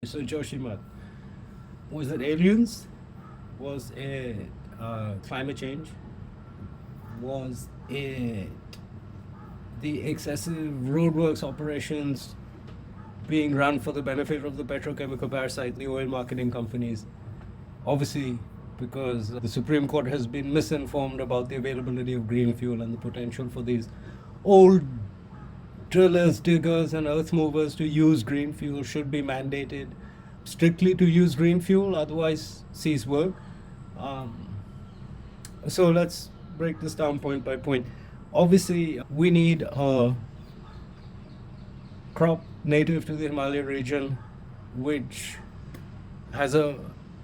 So Joshimath, was it aliens? Was it climate change? Was it the excessive roadworks operations being run for the benefit of the petrochemical parasites, the oil marketing companies? Obviously, because the Supreme Court has been misinformed about the availability of green fuel and the potential for these old drillers, diggers, and earth movers to use green fuel should be mandated strictly to use green fuel, otherwise cease work. Um, so let's break this down point by point. Obviously, we need a crop native to the Himalayan region, which has a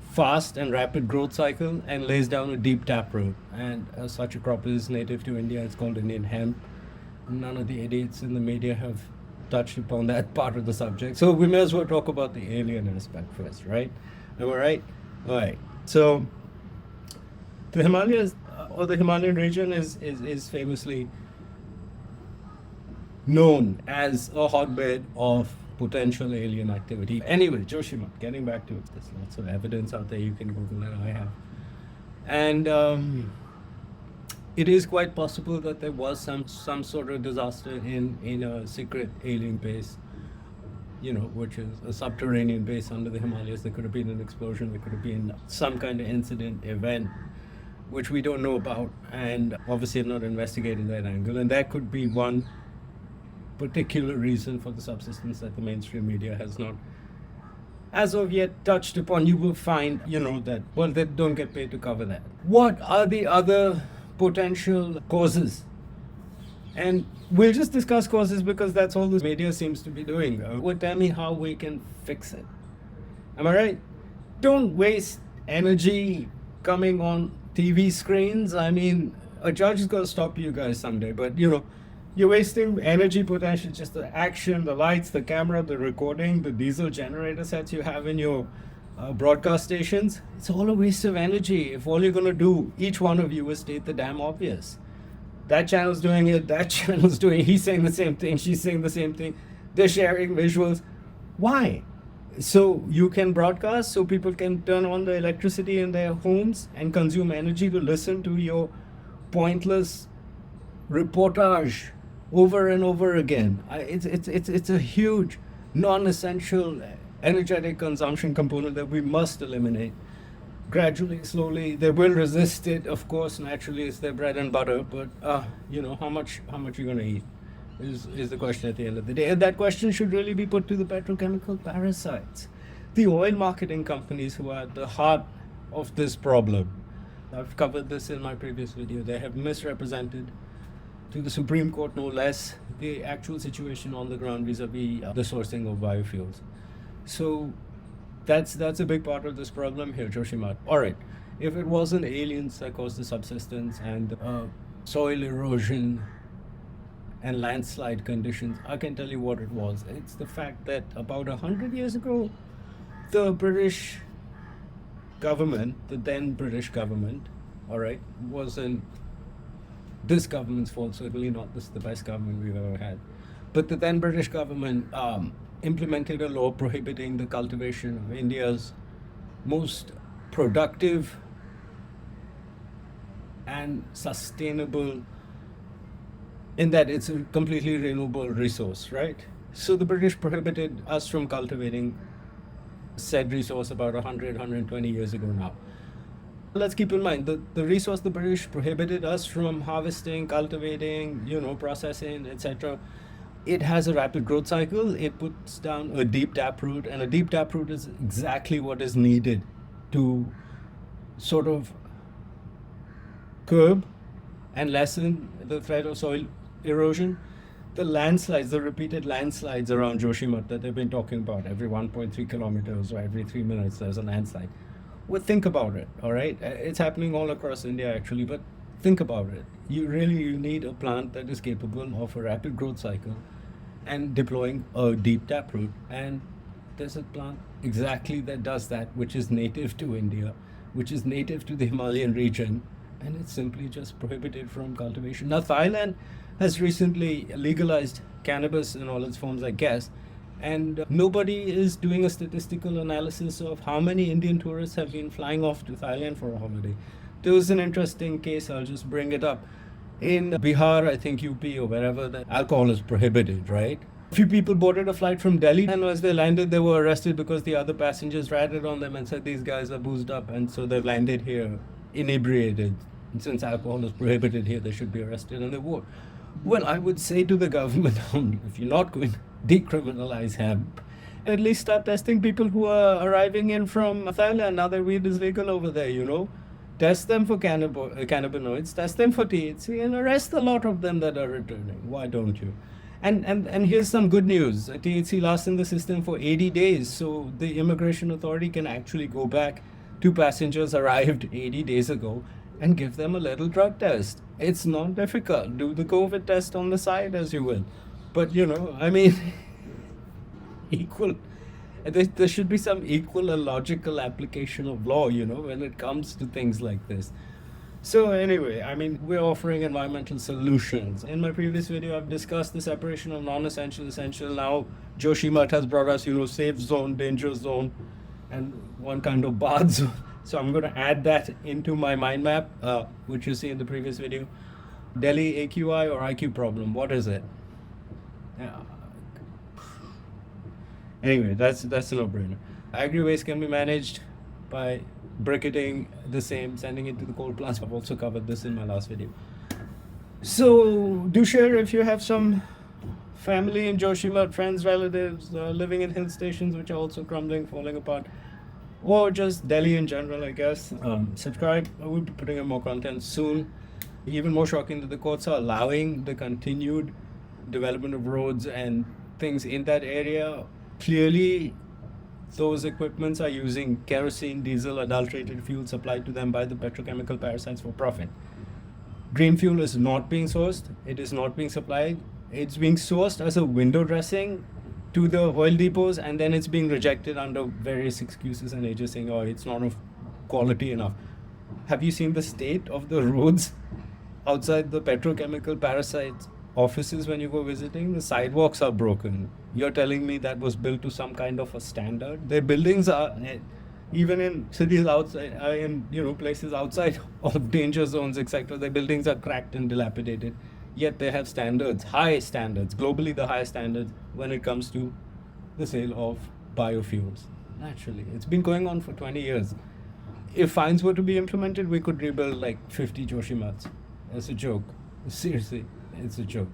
fast and rapid growth cycle and lays down a deep taproot. And such a crop is native to India. It's called Indian hemp. None of the idiots in the media have touched upon that part of the subject. So we may as well talk about the alien aspect first, right? Am I right? All right. So the Himalayas or the Himalayan region is famously known as a hotbed of potential alien activity. Anyway, Joshimath, getting back to it, there's lots of evidence out there. You can Google it. I have. And it is quite possible that there was some sort of disaster in a secret alien base, which is a subterranean base under the Himalayas. There could have been an explosion. There could have been some kind of incident, event, which we don't know about, and obviously have not investigated that angle. And that could be one particular reason for the subsistence that the mainstream media has not, as of yet, touched upon. You will find, that, well, they don't get paid to cover that. What are the other potential causes? And we'll just discuss causes because that's all the media seems to be doing. Well, tell me how we can fix it. Am I right? Don't waste energy coming on TV screens. I mean, a judge is going to stop you guys someday, but you're wasting energy potential, just the action, the lights, the camera, the recording, the diesel generator sets you have in your broadcast stations. It's all a waste of energy if all you're going to do, each one of you, is state the damn obvious. That channel's doing it, that channel's doing it, he's saying the same thing, she's saying the same thing, they're sharing visuals. Why? So you can broadcast, so people can turn on the electricity in their homes and consume energy to listen to your pointless reportage over and over again. It's a huge non-essential energetic consumption component that we must eliminate gradually, slowly. They will resist it, of course. Naturally, it's their bread and butter. But how much you're going to eat is the question at the end of the day. And that question should really be put to the petrochemical parasites, the oil marketing companies, who are at the heart of this problem. I've covered this in my previous video. They have misrepresented to the Supreme Court, no less, the actual situation on the ground vis-a-vis the sourcing of biofuels. So that's a big part of this problem here, Joshimath. All right, if it wasn't aliens that caused the subsistence and soil erosion and landslide conditions, I can tell you what it was. It's the fact that about 100 years ago, the British government, the then British government, all right, wasn't this government's fault, certainly not. This is the best government we've ever had. But the then British government implemented a law prohibiting the cultivation of India's most productive and sustainable, in that it's a completely renewable resource, right? So the British prohibited us from cultivating said resource about 120 years ago now. Let's keep in mind the resource the British prohibited us from harvesting, cultivating, processing, etc. It has a rapid growth cycle. It puts down a deep taproot, and a deep taproot is exactly what is needed to sort of curb and lessen the threat of soil erosion. The landslides, the repeated landslides around Joshimath that they've been talking about, every 1.3 kilometers or every 3 minutes there's a landslide. Well, think about it, all right? It's happening all across India, actually, but think about it. You need a plant that is capable of a rapid growth cycle and deploying a deep taproot. And there's a plant exactly that does that, which is native to India, which is native to the Himalayan region, and it's simply just prohibited from cultivation. Now, Thailand has recently legalized cannabis in all its forms, I guess, And nobody is doing a statistical analysis of how many Indian tourists have been flying off to Thailand for a holiday. There was an interesting case, I'll just bring it up. In Bihar, I think UP or wherever, that alcohol is prohibited, right? A few people boarded a flight from Delhi, and as they landed, they were arrested because the other passengers ratted on them and said these guys are boozed up, and so they've landed here inebriated. And since alcohol is prohibited here, they should be arrested, and they were. Well, I would say to the government, if you're not going to decriminalize hemp, at least start testing people who are arriving in from Thailand now that weed is legal over there, you know. Test them for cannabinoids, test them for THC, and arrest a lot of them that are returning. Why don't you? And here's some good news. THC lasts in the system for 80 days, so the immigration authority can actually go back to passengers arrived 80 days ago and give them a little drug test. It's not difficult. Do the COVID test on the side as you will. But, you know, I mean, equal. There should be some equal and logical application of law, you know, when it comes to things like this. So anyway, I mean, we're offering environmental solutions. In my previous video, I've discussed the separation of non-essential, essential. Now, Joshimath has brought us, you know, safe zone, danger zone, and one kind of bad zone. So I'm going to add that into my mind map, which you see in the previous video. Delhi AQI or IQ problem, what is it? Yeah. Anyway, that's a no-brainer. Agri-waste can be managed by bricketing the same, sending it to the coal plants. I've also covered this in my last video. So do share if you have some family in Joshimath, friends, relatives living in hill stations which are also crumbling, falling apart, or just Delhi in general, I guess. Subscribe. I will be putting up more content soon. Even more shocking that the courts are allowing the continued development of roads and things in that area. Clearly, those equipments are using kerosene, diesel, adulterated fuel supplied to them by the petrochemical parasites for profit. Green fuel is not being sourced. It is not being supplied. It's being sourced as a window dressing to the oil depots, and then it's being rejected under various excuses and they're just saying, oh, it's not of quality enough. Have you seen the state of the roads outside the petrochemical parasites offices when you go visiting? The sidewalks are broken. You're telling me that was built to some kind of a standard? Their buildings are, even in cities outside, in places outside of danger zones, etc., their buildings are cracked and dilapidated. Yet they have standards, high standards, globally the highest standards when it comes to the sale of biofuels. Naturally, it's been going on for 20 years. If fines were to be implemented, we could rebuild like 50 Joshimaths. It's a joke. Seriously, it's a joke.